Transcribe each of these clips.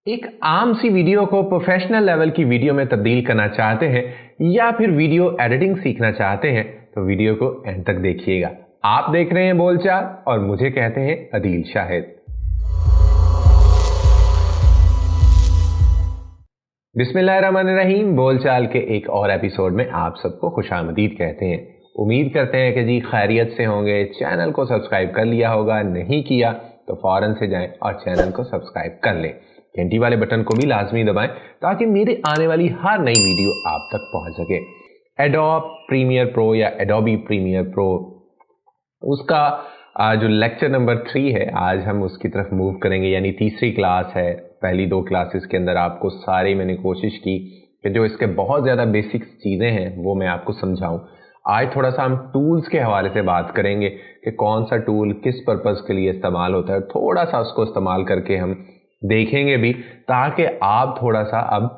एक आम सी वीडियो को प्रोफेशनल लेवल की वीडियो में तब्दील करना चाहते हैं या फिर वीडियो एडिटिंग सीखना चाहते हैं तो वीडियो को एंड तक देखिएगा। आप देख रहे हैं बोलचाल और मुझे कहते हैं अदील शाहिद। बिस्मिल्लाहिर्रहमानिर्रहीम। बोलचाल के एक और एपिसोड में आप सबको खुशामदीद कहते हैं। उम्मीद करते हैं कि जी खैरियत से होंगे। चैनल को सब्सक्राइब कर लिया होगा, नहीं किया तो फौरन से जाएं और चैनल को सब्सक्राइब कर लें। घंटी वाले बटन को भी लाजमी दबाएं ताकि मेरे आने वाली हर नई वीडियो आप तक पहुंच सके। एडोब प्रीमियर प्रो या एडोबी प्रीमियर प्रो, उसका जो लेक्चर नंबर 3 है, आज हम उसकी तरफ मूव करेंगे। यानी तीसरी क्लास है। पहली 2 क्लासेस के अंदर आपको सारी मैंने कोशिश की कि जो इसके बहुत ज़्यादा बेसिक चीज़ें हैं वो मैं आपको समझाऊं। आज थोड़ा सा हम टूल्स के हवाले से बात करेंगे कि कौन सा टूल किस पर्पज़ के लिए इस्तेमाल होता है। थोड़ा सा उसको इस्तेमाल करके हम देखेंगे भी, ताकि आप थोड़ा सा अब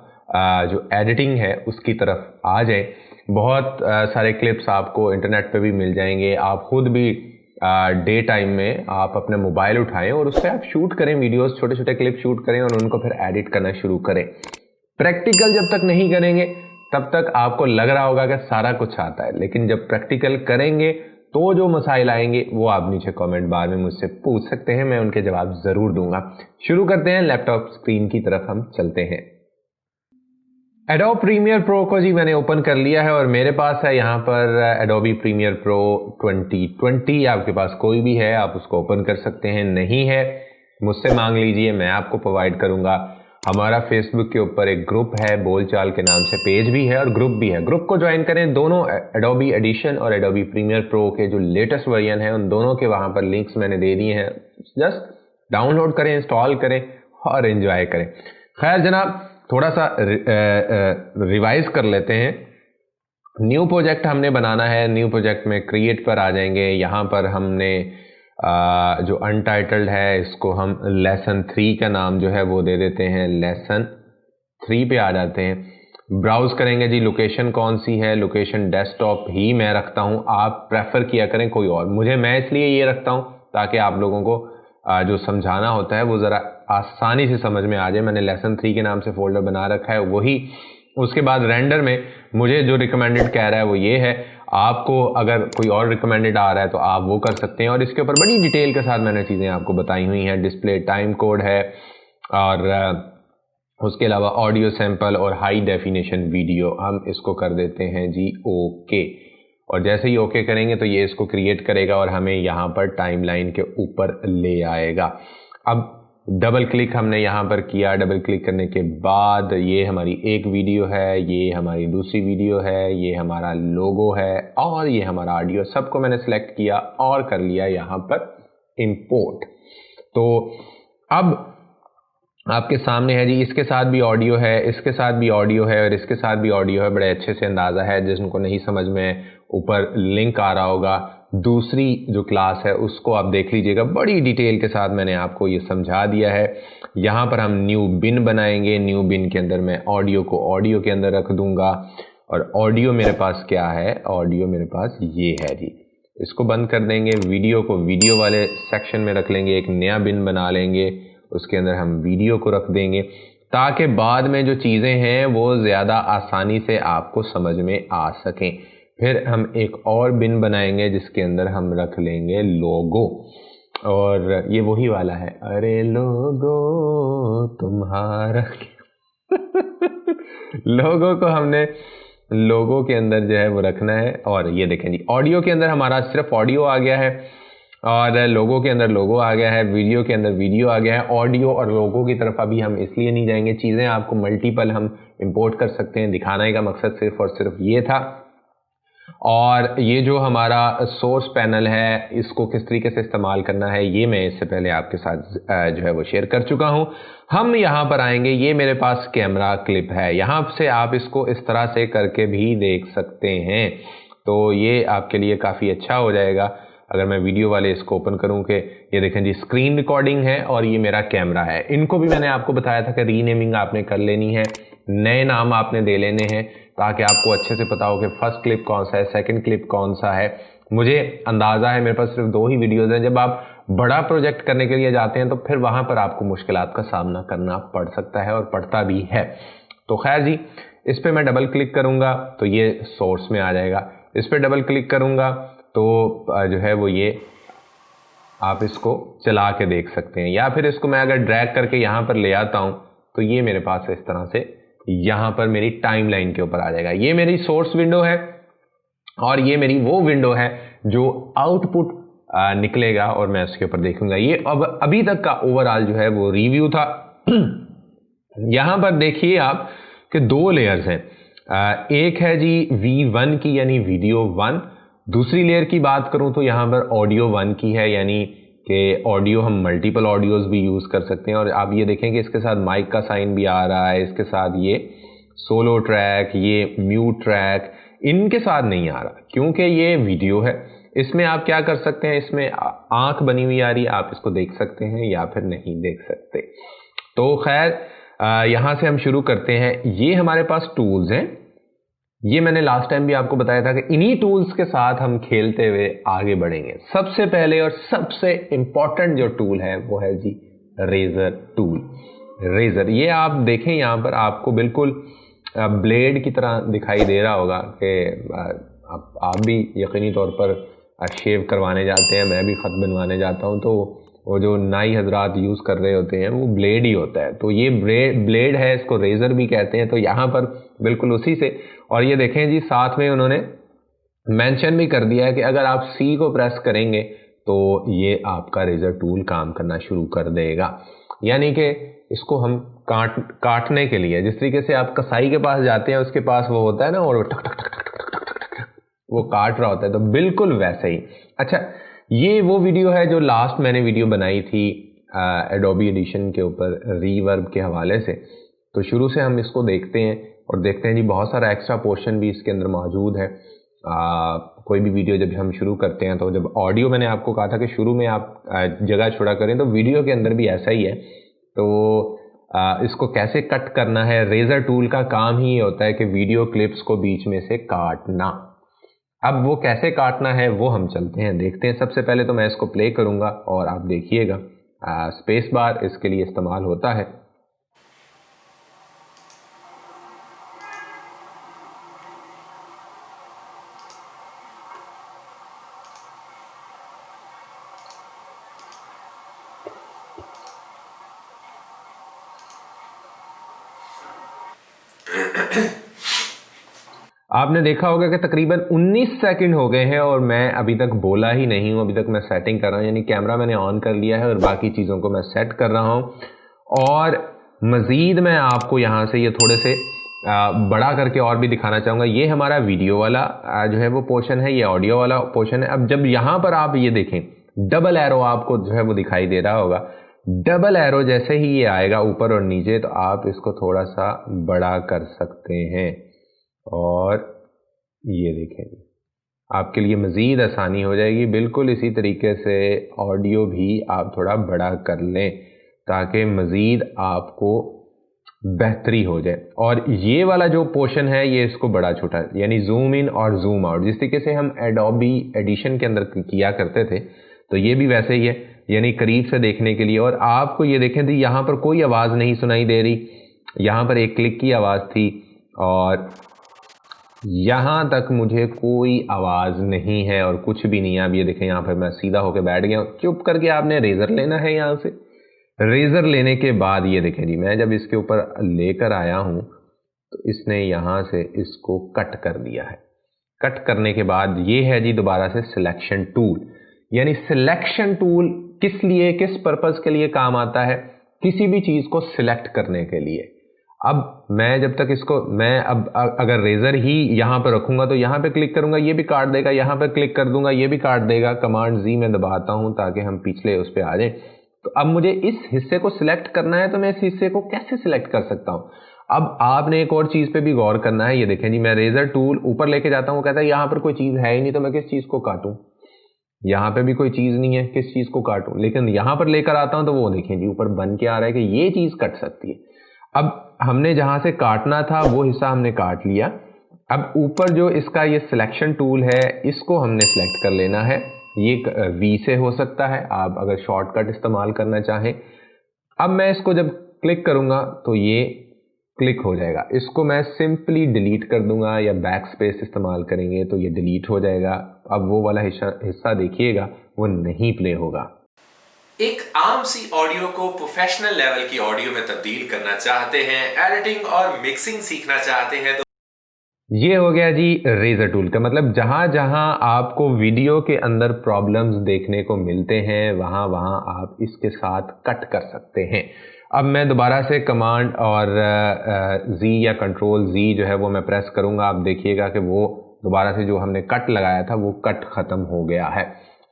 जो एडिटिंग है उसकी तरफ आ जाएं। बहुत सारे क्लिप्स आपको इंटरनेट पे भी मिल जाएंगे। आप खुद भी डे टाइम में आप अपना मोबाइल उठाएं और उससे आप शूट करें वीडियोस, छोटे छोटे क्लिप शूट करें और उनको फिर एडिट करना शुरू करें। प्रैक्टिकल जब तक नहीं करेंगे तब तक आपको लग रहा होगा कि सारा कुछ आता है, लेकिन जब प्रैक्टिकल करेंगे तो जो मसाइल आएंगे वो आप नीचे कमेंट बार में मुझसे पूछ सकते हैं, मैं उनके जवाब जरूर दूंगा। शुरू करते हैं, लैपटॉप स्क्रीन की तरफ हम चलते हैं। एडोब प्रीमियर प्रो को जी मैंने ओपन कर लिया है और मेरे पास है यहाँ पर एडोबी प्रीमियर प्रो 2020। आपके पास कोई भी है आप उसको ओपन कर सकते हैं, नहीं है मुझसे मांग लीजिए, मैं आपको प्रोवाइड करूंगा। हमारा फेसबुक के ऊपर एक ग्रुप है, बोलचाल के नाम से पेज भी है और ग्रुप भी है। ग्रुप को ज्वाइन करें। दोनों एडोबी एडिशन और एडोबी प्रीमियर प्रो के जो लेटेस्ट वर्जन है उन दोनों के वहां पर लिंक्स मैंने दे दिए हैं। जस्ट डाउनलोड करें, इंस्टॉल करें और एंजॉय करें। खैर जनाब, थोड़ा सा रिवाइज कर लेते हैं। न्यू प्रोजेक्ट हमने बनाना है। न्यू प्रोजेक्ट में क्रिएट पर आ जाएंगे। यहाँ पर हमने जो अनटाइटल्ड है इसको हम लेसन 3 का नाम जो है वो दे देते हैं। लेसन 3 पे आ जाते हैं। ब्राउज करेंगे जी, लोकेशन कौन सी है। लोकेशन डेस्कटॉप ही मैं रखता हूँ, आप प्रेफर किया करें कोई और। मैं इसलिए ये रखता हूँ ताकि आप लोगों को जो समझाना होता है वो ज़रा आसानी से समझ में आ जाए। मैंने लेसन 3 के नाम से फोल्डर बना रखा है वही। उसके बाद रेंडर में मुझे जो रिकमेंडेड कह रहा है वो ये है। आपको अगर कोई और रिकमेंडेड आ रहा है तो आप वो कर सकते हैं और इसके ऊपर बड़ी डिटेल के साथ मैंने चीज़ें आपको बताई हुई हैं। डिस्प्ले टाइम कोड है और उसके अलावा ऑडियो सैंपल और हाई डेफिनेशन वीडियो। हम इसको कर देते हैं जी ओके, और जैसे ही ओके करेंगे तो ये इसको क्रिएट करेगा और हमें यहाँ पर टाइमलाइन के ऊपर ले आएगा। अब डबल क्लिक हमने यहाँ पर किया। डबल क्लिक करने के बाद ये हमारी एक वीडियो है, ये हमारी दूसरी वीडियो है, ये हमारा लोगो है और ये हमारा ऑडियो। सबको मैंने सेलेक्ट किया और कर लिया यहाँ पर इंपोर्ट। तो अब आपके सामने है जी, इसके साथ भी ऑडियो है, इसके साथ भी ऑडियो है और इसके साथ भी ऑडियो है। बड़े अच्छे से अंदाज़ा है, जिनको नहीं समझ में ऊपर लिंक आ रहा होगा दूसरी जो क्लास है उसको आप देख लीजिएगा। बड़ी डिटेल के साथ मैंने आपको ये समझा दिया है। यहाँ पर हम न्यू बिन बनाएंगे। न्यू बिन के अंदर मैं ऑडियो को ऑडियो के अंदर रख दूंगा और ऑडियो मेरे पास क्या है, ऑडियो मेरे पास ये है जी। इसको बंद कर देंगे। वीडियो को वीडियो वाले सेक्शन में रख लेंगे। एक नया बिन बना लेंगे, उसके अंदर हम वीडियो को रख देंगे ताकि बाद में जो चीज़ें हैं वो ज़्यादा आसानी से आपको समझ में आ सकें। फिर हम एक और बिन बनाएंगे जिसके अंदर हम रख लेंगे लोगो, और ये वही वाला है, अरे लोगो तुम्हारा लोगो को हमने लोगो के अंदर जो है वो रखना है। और ये देखें जी, ऑडियो के अंदर हमारा सिर्फ ऑडियो आ गया है और लोगो के अंदर लोगो आ गया है, वीडियो के अंदर वीडियो आ गया है। ऑडियो और लोगो की तरफ अभी हम इसलिए नहीं जाएंगे, चीज़ें आपको मल्टीपल हम इंपोर्ट कर सकते हैं। दिखाने का मकसद सिर्फ और सिर्फ ये था। और ये जो हमारा सोर्स पैनल है इसको किस तरीके से इस्तेमाल करना है ये मैं इससे पहले आपके साथ जो है वो शेयर कर चुका हूँ। हम यहाँ पर आएंगे, ये मेरे पास कैमरा क्लिप है, यहाँ से आप इसको इस तरह से करके भी देख सकते हैं। तो ये आपके लिए काफ़ी अच्छा हो जाएगा अगर मैं वीडियो वाले इसको ओपन करूं कि ये देखें जी, स्क्रीन रिकॉर्डिंग है और ये मेरा कैमरा है। इनको भी मैंने आपको बताया था कि रीनेमिंग आपने कर लेनी है, नए नाम आपने दे लेने हैं ताकि आपको अच्छे से पता हो कि फर्स्ट क्लिप कौन सा है, सेकंड क्लिप कौन सा है। मुझे अंदाज़ा है मेरे पास सिर्फ 2 ही वीडियोज़ हैं। जब आप बड़ा प्रोजेक्ट करने के लिए जाते हैं तो फिर वहां पर आपको मुश्किलात का सामना करना पड़ सकता है और पड़ता भी है। तो खैर जी, इस पर मैं डबल क्लिक करूंगा तो ये सोर्स में आ जाएगा। इस पर डबल क्लिक करूंगा तो जो है वो ये आप इसको चला के देख सकते हैं, या फिर इसको मैं अगर ड्रैग करके यहाँ पर ले आता हूँ तो ये मेरे पास इस तरह से यहाँ पर मेरी टाइमलाइन के ऊपर आ जाएगा। ये मेरी सोर्स विंडो है और ये मेरी वो विंडो है जो आउटपुट निकलेगा और मैं उसके ऊपर देखूंगा। ये अब अभी तक का ओवरऑल जो है वो रिव्यू था। यहां पर देखिए आप कि 2 लेयर्स हैं। एक है जी V1 की यानी वीडियो 1। दूसरी लेयर की बात करूं तो यहां पर ऑडियो 1 की है, यानी कि ऑडियो हम मल्टीपल ऑडियोज भी यूज कर सकते हैं। और आप ये देखें कि इसके साथ माइक का साइन भी आ रहा है, इसके साथ ये सोलो ट्रैक, ये म्यूट ट्रैक इनके साथ नहीं आ रहा क्योंकि ये वीडियो है। इसमें आप क्या कर सकते हैं, इसमें आंख बनी हुई आ रही है, आप इसको देख सकते हैं या फिर नहीं देख सकते। तो खैर यहां से हम शुरू करते हैं। ये हमारे पास टूल्स हैं। ये मैंने लास्ट टाइम भी आपको बताया था कि इन्हीं टूल्स के साथ हम खेलते हुए आगे बढ़ेंगे। सबसे पहले और सबसे इंपॉर्टेंट जो टूल है वो है जी रेजर टूल। रेजर, ये आप देखें यहां पर आपको बिल्कुल ब्लेड की तरह दिखाई दे रहा होगा कि आप भी यकीनी तौर पर शेव करवाने जाते हैं, मैं भी ख़त बनवाने जाता हूं, तो वो जो नाई हजरात यूज़ कर रहे होते हैं वो ब्लेड ही होता है। तो ये ब्लेड है, इसको रेजर भी कहते हैं। तो यहाँ पर बिल्कुल उसी से, और ये देखें जी साथ में उन्होंने मेंशन भी कर दिया है कि अगर आप सी को प्रेस करेंगे तो ये आपका रेजर टूल काम करना शुरू कर देगा। यानी कि इसको हम काटने के लिए, जिस तरीके से आप कसाई के पास जाते हैं उसके पास वो होता है ना, और टक टक टक टक टक टक टक वो काट रहा होता है, तो बिल्कुल वैसे ही। अच्छा, ये वो वीडियो है जो लास्ट मैंने वीडियो बनाई थी एडोबी एडिशन के ऊपर रीवर्ब के हवाले से। तो शुरू से हम इसको देखते हैं और देखते हैं जी बहुत सारा एक्स्ट्रा पोर्शन भी इसके अंदर मौजूद है। कोई भी वीडियो जब हम शुरू करते हैं तो जब ऑडियो, मैंने आपको कहा था कि शुरू में आप जगह छोड़ा करें, तो वीडियो के अंदर भी ऐसा ही है। तो इसको कैसे कट करना है, रेजर टूल का काम ही होता है कि वीडियो क्लिप्स को बीच में से काटना। अब वो कैसे काटना है वो हम चलते हैं देखते हैं। सबसे पहले तो मैं इसको प्ले करूंगा और आप देखिएगा, स्पेस बार इसके लिए इस्तेमाल होता है। आपने देखा होगा कि तकरीबन 19 सेकंड हो गए हैं और मैं अभी तक बोला ही नहीं हूं। अभी तक मैं सेटिंग कर रहा हूं, यानी कैमरा मैंने ऑन कर लिया है और बाकी चीज़ों को मैं सेट कर रहा हूं। और मज़ीद मैं आपको यहां से ये थोड़े से बड़ा करके और भी दिखाना चाहूँगा। ये हमारा वीडियो वाला जो है वो पोर्शन है, ये ऑडियो वाला पोर्शन है। अब जब यहाँ पर आप ये देखें, डबल एरो आपको जो है वो दिखाई दे रहा होगा। डबल एरो जैसे ही ये आएगा ऊपर और नीचे, तो आप इसको थोड़ा सा बड़ा कर सकते हैं और ये देखें, आपके लिए मज़ीद आसानी हो जाएगी। बिल्कुल इसी तरीके से ऑडियो भी आप थोड़ा बड़ा कर लें ताकि मज़ीद आपको बेहतरी हो जाए। और ये वाला जो पोर्शन है ये इसको बड़ा छोटा, यानी जूम इन और जूम आउट, जिस तरीके से हम एडोबी एडिशन के अंदर किया करते थे, तो ये भी वैसे ही है, यानी करीब से देखने के लिए। और आपको ये देखें थी, यहाँ पर कोई आवाज़ नहीं सुनाई दे रही, यहाँ पर एक क्लिक की आवाज़ थी और यहाँ तक मुझे कोई आवाज़ नहीं है और कुछ भी नहीं है। अब ये देखें, यहाँ पर मैं सीधा होकर बैठ गया। चुप करके आपने रेजर लेना है। यहाँ से रेजर लेने के बाद ये देखें जी, मैं जब इसके ऊपर लेकर आया हूँ तो इसने यहाँ से इसको कट कर दिया है। कट करने के बाद ये है जी दोबारा से सिलेक्शन टूल। यानी सिलेक्शन टूल किस लिए, किस पर्पज़ के लिए काम आता है? किसी भी चीज़ को सिलेक्ट करने के लिए। अब मैं जब तक इसको, मैं अब अगर रेजर ही यहाँ पर रखूंगा तो यहाँ पे क्लिक करूंगा, ये भी काट देगा, यहाँ पर क्लिक कर दूंगा, ये भी काट देगा। कमांड जी में दबाता हूं ताकि हम पिछले उस पर आ जाए। तो अब मुझे इस हिस्से को सिलेक्ट करना है, तो मैं इस हिस्से को कैसे सिलेक्ट कर सकता हूं? अब आपने एक और चीज पे भी गौर करना है। ये देखें जी, मैं रेजर टूल ऊपर लेके जाता हूँ, कहता है यहाँ पर कोई चीज है ही नहीं, तो मैं किस चीज को काटूं? यहाँ पे भी कोई चीज नहीं है, किस चीज को काटूं? लेकिन यहाँ पर लेकर आता हूं तो वो देखें जी ऊपर बन के आ रहा है कि ये चीज कट सकती है। अब हमने जहां से काटना था वो हिस्सा हमने काट लिया। अब ऊपर जो इसका ये सिलेक्शन टूल है, इसको हमने सिलेक्ट कर लेना है ये वी से हो सकता है, आप अगर शॉर्टकट इस्तेमाल करना चाहें। अब मैं इसको जब क्लिक करूंगा तो ये क्लिक हो जाएगा। इसको मैं सिंपली डिलीट कर दूंगा या बैक स्पेस इस्तेमाल करेंगे तो ये डिलीट हो जाएगा। अब वो वाला हिस्सा देखिएगा वो नहीं प्ले होगा। एक आम सी ऑडियो को प्रोफेशनल लेवल की ऑडियो में तब्दील करना चाहते हैं, एडिटिंग और मिक्सिंग सीखना चाहते हैं तो ये हो गया जी रेजर टूल का मतलब जहां जहां आपको वीडियो के अंदर प्रॉब्लम्स देखने को मिलते हैं वहां वहां आप इसके साथ कट कर सकते हैं। अब मैं दोबारा से कमांड और जी या कंट्रोल जी जो है वो मैं प्रेस करूंगा। आप देखिएगा कि वो दोबारा से जो हमने कट लगाया था वो कट खत्म हो गया है।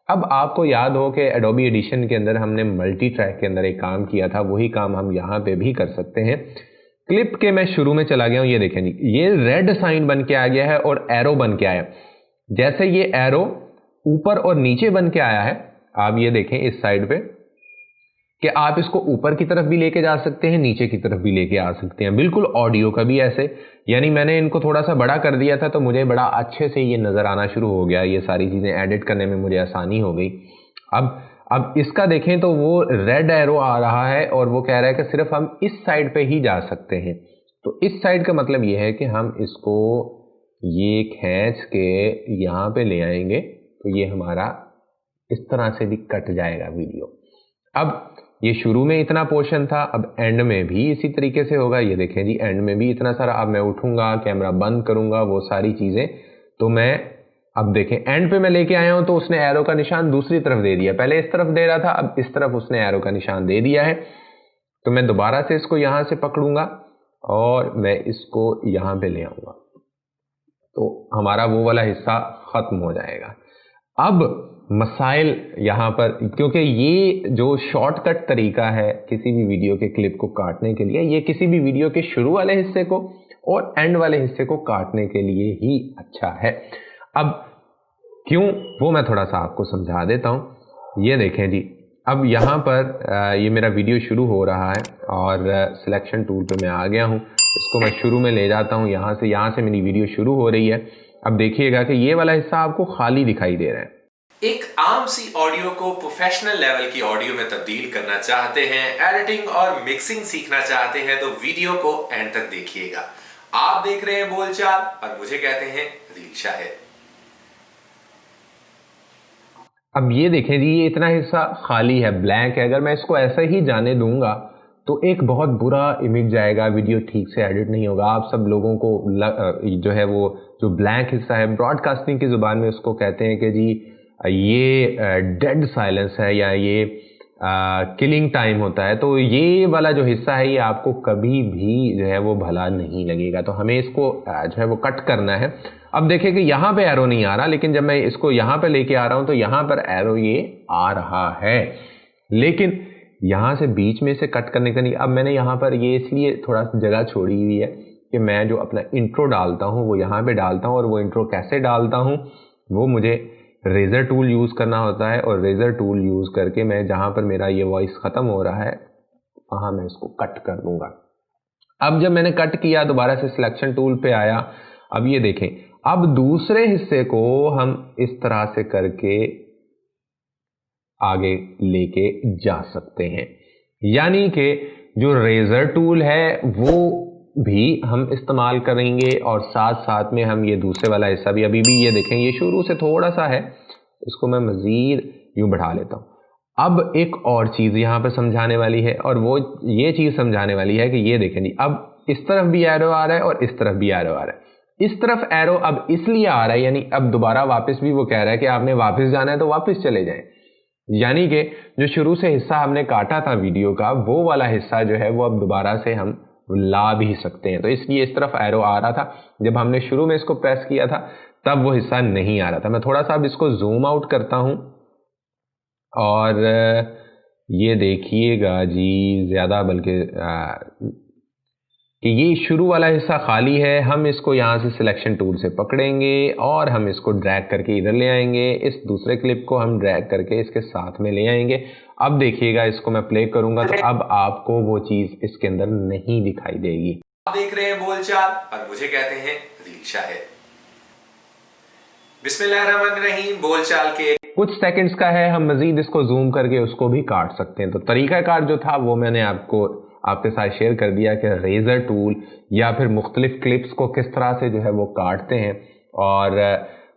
अब आपको याद हो कि एडोबी एडिशन के अंदर हमने मल्टी ट्रैक के अंदर एक काम किया था, वही काम हम यहाँ पे भी कर सकते हैं। क्लिप के मैं शुरू में चला गया हूं, ये देखें जी ये रेड साइन बन के आ गया है और एरो बन के आया। जैसे ये एरो ऊपर और नीचे बन के आया है, आप ये देखें इस साइड पे कि आप इसको ऊपर की तरफ भी लेके जा सकते हैं, नीचे की तरफ भी लेके आ सकते हैं। बिल्कुल ऑडियो का भी ऐसे, यानी मैंने इनको थोड़ा सा बड़ा कर दिया था तो मुझे बड़ा अच्छे से ये नजर आना शुरू हो गया। ये सारी चीजें एडिट करने में मुझे आसानी हो गई। अब इसका देखें तो वो रेड एरो आ रहा है और वो कह रहा है कि सिर्फ हम इस साइड पे ही जा सकते हैं। तो इस साइड का मतलब ये है कि हम इसको ये खींच के यहाँ पे ले आएंगे तो ये हमारा इस तरह से भी कट जाएगा वीडियो। अब ये शुरू में इतना पोर्शन था, अब एंड में भी इसी तरीके से होगा। ये देखें जी एंड में भी इतना सारा। अब मैं उठूंगा, कैमरा बंद करूंगा, वो सारी चीजें तो मैं अब देखें एंड पे मैं लेके आया हूं तो उसने एरो का निशान दूसरी तरफ दे दिया। पहले इस तरफ दे रहा था, अब इस तरफ उसने एरो का निशान दे दिया है। तो मैं दोबारा से इसको यहां से पकड़ूंगा और मैं इसको यहां पे ले आऊंगा तो हमारा वो वाला हिस्सा खत्म हो जाएगा। अब मसाइल यहाँ पर, क्योंकि ये जो शॉर्टकट तरीका है किसी भी वीडियो के क्लिप को काटने के लिए, ये किसी भी वीडियो के शुरू वाले हिस्से को और एंड वाले हिस्से को काटने के लिए ही अच्छा है। अब क्यों, वो मैं थोड़ा सा आपको समझा देता हूँ। ये देखें जी अब यहाँ पर ये मेरा वीडियो शुरू हो रहा है और सिलेक्शन टूल पे मैं आ गया हूँ। इसको मैं शुरू में ले जाता हूँ, यहाँ से मेरी वीडियो शुरू हो रही है। अब देखिएगा कि ये वाला हिस्सा आपको खाली दिखाई दे रहा है। एक आम सी ऑडियो को प्रोफेशनल लेवल की ऑडियो में तब्दील करना चाहते हैं, एडिटिंग और मिक्सिंग सीखना चाहते हैं तो वीडियो को एंड तक देखिएगा। आप देख रहे हैं बोलचाल और मुझे कहते हैं अदील शाहिद। अब ये देखें जी ये इतना हिस्सा खाली है, ब्लैंक है। अगर मैं इसको ऐसे ही जाने दूंगा तो एक बहुत बुरा इमेज जाएगा, वीडियो ठीक से एडिट नहीं होगा। आप सब लोगों को जो है वो जो ब्लैंक हिस्सा है, ब्रॉडकास्टिंग की जुबान में उसको कहते हैं कि जी ये डेड साइलेंस है या ये किलिंग टाइम होता है। तो ये वाला जो हिस्सा है ये आपको कभी भी जो है वो भला नहीं लगेगा। तो हमें इसको जो है वो कट करना है। अब देखिए कि यहाँ पे एरो नहीं आ रहा, लेकिन जब मैं इसको यहाँ पे लेके आ रहा हूँ तो यहाँ पर एरो ये आ रहा है, लेकिन यहाँ से बीच में से कट करने का नहीं। अब मैंने यहाँ पर ये इसलिए थोड़ा सा जगह छोड़ी हुई है कि मैं जो अपना इंट्रो डालता हूँ वो यहाँ पे डालता हूँ, और वो इंट्रो कैसे डालता हूँ वो मुझे रेजर टूल यूज़ करना होता है। और रेजर टूल यूज़ करके मैं जहाँ पर मेरा ये वॉइस ख़त्म हो रहा है वहाँ मैं इसको कट कर दूंगा। अब जब मैंने कट किया दोबारा से सिलेक्शन टूल पे आया। अब ये देखें, अब दूसरे हिस्से को हम इस तरह से करके आगे लेके जा सकते हैं, यानी कि जो रेजर टूल है वो भी हम इस्तेमाल करेंगे और साथ साथ में हम ये दूसरे वाला हिस्सा भी, अभी भी ये देखें ये शुरू से थोड़ा सा है, इसको मैं मजीद यूं बढ़ा लेता हूं। अब एक और चीज यहाँ पे समझाने वाली है, और वो ये चीज समझाने वाली है कि ये देखें जी अब इस तरफ भी एरो आ रहा है और इस तरफ भी एरो आ रहा है। इस तरफ एरो अब इसलिए आ रहा है, यानी अब दोबारा वापस भी वो कह रहा है कि आपने वापस जाना है तो वापस चले जाएं। यानी कि जो शुरू से हिस्सा हमने काटा था वीडियो का, वो वाला हिस्सा जो है वो अब दोबारा से हम ला भी सकते हैं। तो इसलिए इस तरफ एरो आ रहा था, जब हमने शुरू में इसको प्रेस किया था तब वो हिस्सा नहीं आ रहा था। मैं थोड़ा सा अब इसको जूम आउट करता हूं और ये देखिएगा जी ज्यादा, बल्कि कि ये शुरू वाला हिस्सा खाली है। हम इसको यहाँ से सिलेक्शन टूल से पकड़ेंगे और हम इसको ड्रैग करके इधर ले आएंगे। इस दूसरे क्लिप को हम ड्रैग करके इसके साथ में ले आएंगे। अब देखिएगा इसको मैं प्ले करूंगा तो अब आपको वो चीज इसके अंदर नहीं दिखाई देगी। आप देख रहे हैं बोलचाल और मुझे कहते हैं अदील शाहिद। बिस्मिल्लाहिर्रहमानिर्रहीम। बोलचाल के कुछ सेकंड्स का है, हम मजीद इसको जूम करके उसको भी काट सकते हैं। तो तरीक़ाकार जो था वो मैंने आपके साथ शेयर कर दिया कि रेज़र टूल या फिर मुख्तलिफ क्लिप्स को किस तरह से जो है वो काटते हैं और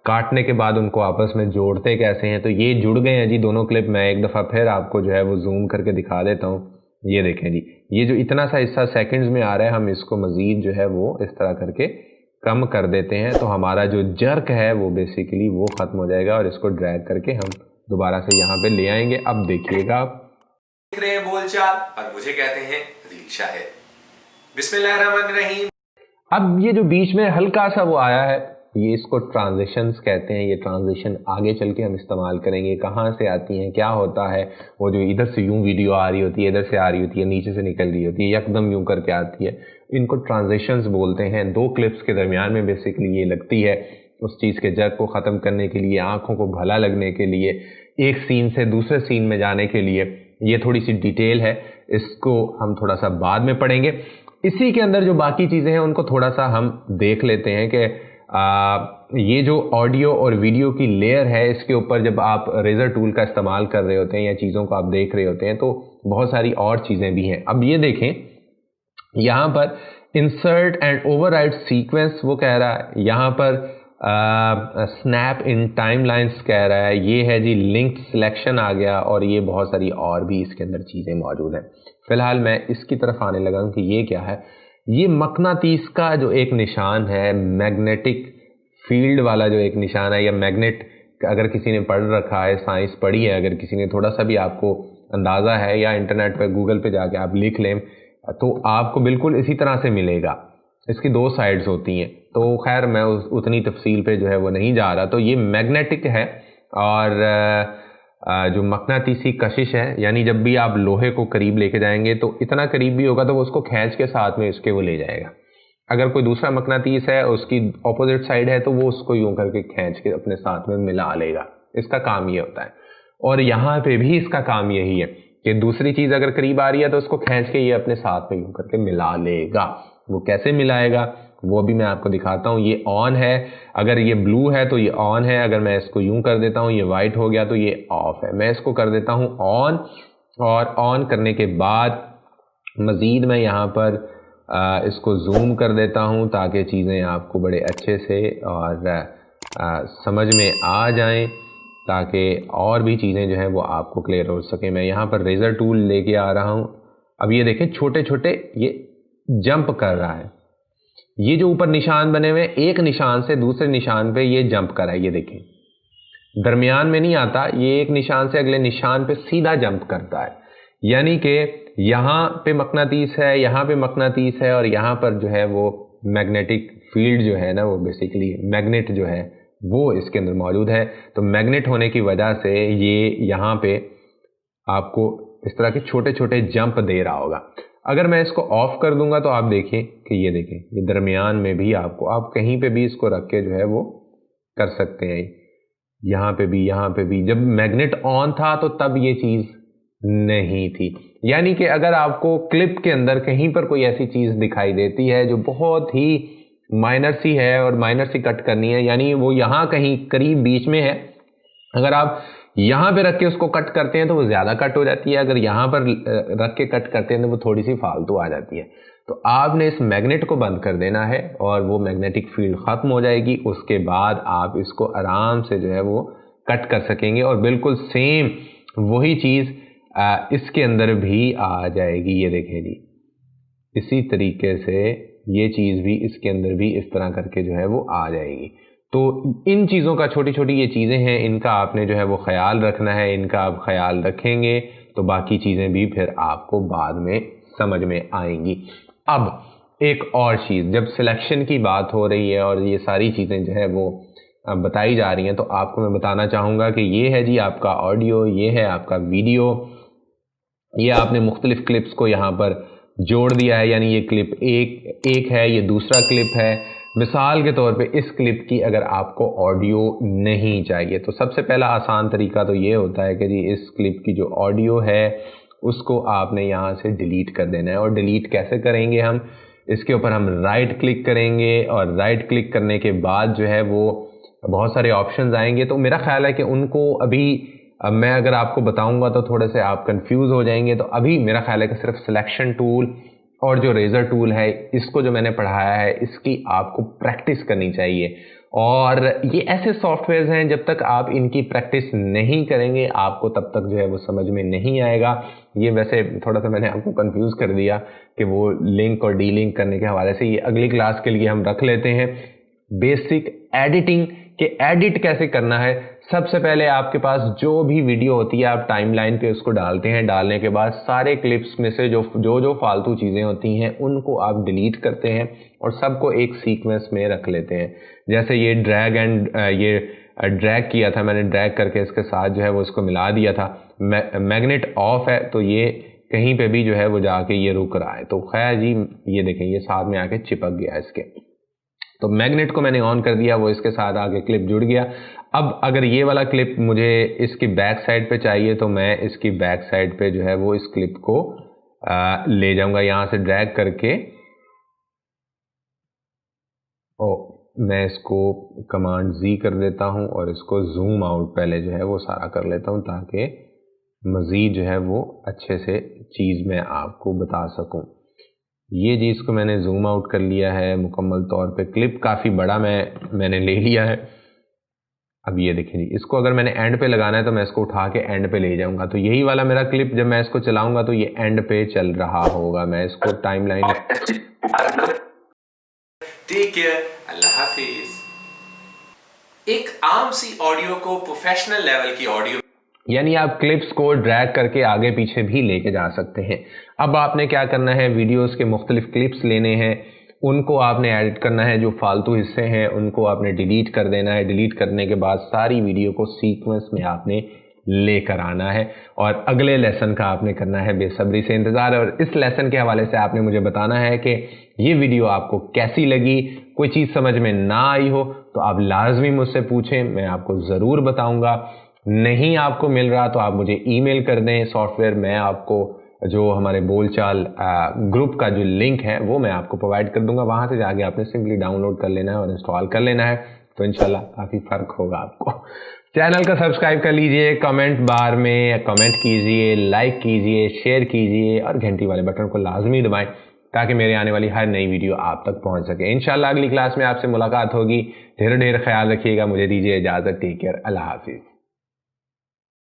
काटने के बाद उनको आपस में जोड़ते कैसे हैं। तो ये जुड़ गए हैं जी दोनों क्लिप। मैं एक दफ़ा फिर आपको जो है वो जूम करके दिखा देता हूँ। ये देखें जी, ये जो इतना सा हिस्सा सेकंड्स में आ रहा है, हम इसको मज़ीद जो है वो इस तरह करके कम कर देते हैं तो हमारा जो जर्क है वो बेसिकली वो ख़त्म हो जाएगा और इसको ड्रैग करके हम दोबारा से यहाँ पे ले आएंगे। अब देखिएगा, आप देख रहे हैं बोलचाल और मुझे कहते हैं अदील शाहिद। बिस्मिल्लाहिर्रहमानिर्रहीम। अब ये जो बीच में हल्का सा वो आया है, ये इसको ट्रांजिशंस कहते हैं। ये ट्रांजिशन आगे चल के हम इस्तेमाल करेंगे, कहाँ से आती हैं, क्या होता है। वो जो इधर से यूं वीडियो आ रही होती है, इधर से आ रही होती है, नीचे से निकल रही होती है, यकदम यूं करके आती है, इनको ट्रांजिशंस बोलते हैं। दो क्लिप्स के दरमियान में बेसिकली ये लगती है उस चीज़ के जर्क को ख़त्म करने के लिए, आँखों को भला लगने के लिए, एक सीन से दूसरे सीन में जाने के लिए। ये थोड़ी सी डिटेल है, इसको हम थोड़ा सा बाद में पढ़ेंगे। इसी के अंदर जो बाकी चीज़ें हैं उनको थोड़ा सा हम देख लेते हैं कि ये जो ऑडियो और वीडियो की लेयर है, इसके ऊपर जब आप रेज़र टूल का इस्तेमाल कर रहे होते हैं या चीज़ों को आप देख रहे होते हैं तो बहुत सारी और चीज़ें भी हैं। अब ये देखें, यहाँ पर इंसर्ट एंड ओवरराइड सीक्वेंस वो कह रहा है, यहाँ पर स्नैप इन टाइमलाइंस कह रहा है, ये है जी लिंक सिलेक्शन आ गया, और ये बहुत सारी और भी इसके अंदर चीज़ें मौजूद हैं। फ़िलहाल मैं इसकी तरफ आने लगा हूँ कि ये क्या है। ये मकनातीस का जो एक निशान है, मैग्नेटिक फील्ड वाला जो एक निशान है, या मैग्नेट, अगर किसी ने पढ़ रखा है, साइंस पढ़ी है, अगर किसी ने थोड़ा सा भी आपको अंदाज़ा है, या इंटरनेट पर गूगल पे जाके आप लिख लें तो आपको बिल्कुल इसी तरह से मिलेगा। इसकी दो साइड्स होती हैं, तो खैर मैं उतनी तफसील पे जो है वो नहीं जा रहा। तो ये मैग्नेटिक है, और जो मकनातीसी कशिश है, यानी जब भी आप लोहे को करीब लेके जाएंगे तो इतना करीब भी होगा तो वो उसको खींच के साथ में इसके वो ले जाएगा। अगर कोई दूसरा मकनातीस है, उसकी ऑपोजिट साइड है, तो वो उसको यूं करके खींच के अपने साथ में मिला लेगा। इसका काम ये होता है। और यहाँ पे भी इसका काम यही है कि दूसरी चीज़ अगर करीब आ रही है तो उसको खींच के ये अपने साथ में यूं करके मिला लेगा। वो कैसे मिलाएगा वो भी मैं आपको दिखाता हूँ। ये ऑन है, अगर ये ब्लू है तो ये ऑन है। अगर मैं इसको यूं कर देता हूँ, ये वाइट हो गया तो ये ऑफ है। मैं इसको कर देता हूँ ऑन, और ऑन करने के बाद मज़ीद मैं यहाँ पर इसको जूम कर देता हूँ ताकि चीज़ें आपको बड़े अच्छे से और समझ में आ जाएं, ताकि और भी चीज़ें जो हैं वो आपको क्लियर हो सकें। मैं यहाँ पर रेज़र टूल लेके आ रहा हूँ। अब ये देखें, छोटे छोटे ये जंप कर रहा है। ये जो ऊपर निशान बने हुए, एक निशान से दूसरे निशान पे ये जंप कर रहा है। ये देखें, दरमियान में नहीं आता, ये एक निशान से अगले निशान पे सीधा जंप करता है। यानी कि यहाँ पे मकनातीस है, यहाँ पे मकनातीस है, और यहाँ पर जो है वो मैग्नेटिक फील्ड जो है ना, वो बेसिकली मैग्नेट जो है वो इसके अंदर मौजूद है। तो मैग्नेट होने की वजह से ये यहाँ पे आपको इस तरह के छोटे छोटे जंप दे रहा होगा। अगर मैं इसको ऑफ कर दूंगा तो आप देखिए कि ये देखें, ये दरमियान में भी आपको, आप कहीं पे भी इसको रख के जो है वो कर सकते हैं। यहाँ पे भी, यहाँ पे भी। जब मैग्नेट ऑन था तो तब ये चीज़ नहीं थी। यानी कि अगर आपको क्लिप के अंदर कहीं पर कोई ऐसी चीज़ दिखाई देती है जो बहुत ही माइनर सी है और माइनर सी कट करनी है, यानी वो यहाँ कहीं करीब बीच में है, अगर आप यहाँ पे रख के उसको कट करते हैं तो वो ज़्यादा कट हो जाती है। अगर यहाँ पर रख के कट करते हैं तो वो थोड़ी सी फालतू आ जाती है। तो आपने इस मैग्नेट को बंद कर देना है और वो मैग्नेटिक फील्ड ख़त्म हो जाएगी। उसके बाद आप इसको आराम से जो है वो कट कर सकेंगे, और बिल्कुल सेम वही चीज़ इसके अंदर भी आ जाएगी। ये देखें जी, इसी तरीके से ये चीज़ भी इसके अंदर भी इस तरह करके जो है वो आ जाएगी। तो इन चीज़ों का, छोटी छोटी ये चीज़ें हैं, इनका आपने जो है वो ख्याल रखना है। इनका आप ख्याल रखेंगे तो बाकी चीज़ें भी फिर आपको बाद में समझ में आएंगी। अब एक और चीज़, जब सिलेक्शन की बात हो रही है और ये सारी चीज़ें जो है वो बताई जा रही हैं, तो आपको मैं बताना चाहूँगा कि ये है जी आपका ऑडियो, ये है आपका वीडियो। ये आपने मुख्तलिफ क्लिप्स को यहाँ पर जोड़ दिया है, यानी ये क्लिप एक है, ये दूसरा क्लिप है। मिसाल के तौर पे इस क्लिप की अगर आपको ऑडियो नहीं चाहिए तो सबसे पहला आसान तरीका तो ये होता है कि जी इस क्लिप की जो ऑडियो है उसको आपने यहाँ से डिलीट कर देना है। और डिलीट कैसे करेंगे हम, इसके ऊपर हम राइट क्लिक करेंगे, और राइट क्लिक करने के बाद जो है वो बहुत सारे ऑप्शंस आएंगे। तो मेरा ख्याल है कि उनको अभी मैं अगर आपको बताऊंगा तो थोड़े से आप कंफ्यूज हो जाएंगे। तो अभी मेरा ख्याल है कि सिर्फ सिलेक्शन टूल और जो रेजर टूल है, इसको जो मैंने पढ़ाया है, इसकी आपको प्रैक्टिस करनी चाहिए। और ये ऐसे सॉफ्टवेयर्स हैं, जब तक आप इनकी प्रैक्टिस नहीं करेंगे आपको तब तक जो है वो समझ में नहीं आएगा। ये वैसे थोड़ा सा मैंने आपको कंफ्यूज कर दिया कि वो लिंक और डीलिंक करने के हवाले से, ये अगली क्लास के लिए हम रख लेते हैं। बेसिक एडिटिंग के एडिट कैसे करना है। सबसे पहले आपके पास जो भी वीडियो होती है आप टाइमलाइन पे उसको डालते हैं। डालने के बाद सारे क्लिप्स में से जो फालतू चीज़ें होती हैं उनको आप डिलीट करते हैं और सबको एक सीक्वेंस में रख लेते हैं। जैसे ये ड्रैग किया था मैंने, ड्रैग करके इसके साथ जो है वो इसको मिला दिया था। मैग्नेट ऑफ है तो ये कहीं पे भी जो है वो जाके ये रुक रहा है। तो खैर जी, ये देखें ये साथ में आके चिपक गया इसके। तो मैग्नेट को मैंने ऑन कर दिया, वो इसके साथ आके क्लिप जुड़ गया। अब अगर ये वाला क्लिप मुझे इसकी बैक साइड पे चाहिए तो मैं इसकी बैक साइड पे जो है वो इस क्लिप को ले जाऊंगा यहाँ से ड्रैग करके। मैं इसको कमांड Z कर देता हूँ और इसको जूम आउट पहले जो है वो सारा कर लेता हूँ ताकि मज़ीद जो है वो अच्छे से चीज़ मैं आपको बता सकूँ। ये जी इसको मैंने जूम आउट कर लिया है मुकम्मल तौर पे। क्लिप काफ़ी बड़ा मैंने ले लिया है। अब ये देखें जी, इसको अगर मैंने एंड पे लगाना है तो मैं इसको उठा के एंड पे ले जाऊंगा। तो यही वाला मेरा क्लिप जब मैं इसको चलाऊंगा तो ये एंड पे चल रहा होगा। मैं इसको टाइमलाइन टेक केयर, अल्लाह हाफिज। एक आम सी ऑडियो को प्रोफेशनल लेवल की ऑडियो, यानी आप क्लिप्स को ड्रैग करके आगे पीछे भी लेके जा सकते हैं। अब आपने क्या करना है, वीडियोस के मुख्तलिफ क्लिप्स लेने हैं, उनको आपने एडिट करना है। जो फालतू हिस्से हैं उनको आपने डिलीट कर देना है। डिलीट करने के बाद सारी वीडियो को सीक्वेंस में आपने लेकर आना है और अगले लेसन का आपने करना है बेसब्री से इंतज़ार। और इस लेसन के हवाले से आपने मुझे बताना है कि ये वीडियो आपको कैसी लगी। कोई चीज़ समझ में ना आई हो तो आप लाजमी मुझसे पूछें, मैं आपको ज़रूर बताऊँगा। नहीं आपको मिल रहा तो आप मुझे ईमेल कर दें सॉफ्टवेयर, मैं आपको जो हमारे बोलचाल ग्रुप का जो लिंक है वो मैं आपको प्रोवाइड कर दूंगा। वहाँ से जाके आपने सिंपली डाउनलोड कर लेना है और इंस्टॉल कर लेना है। तो इंशाल्लाह काफ़ी फ़र्क होगा आपको। चैनल का सब्सक्राइब कर लीजिए, कमेंट बार में कमेंट कीजिए, लाइक कीजिए, शेयर कीजिए और घंटी वाले बटन को लाजमी दबाएं ताकि मेरे आने वाली हर नई वीडियो आप तक पहुँच सके। इंशाल्लाह अगली क्लास में आपसे मुलाकात होगी। ढेर ख्याल रखिएगा। मुझे दीजिए इजाज़त। टेक केयर, अल्लाह हाफिज़।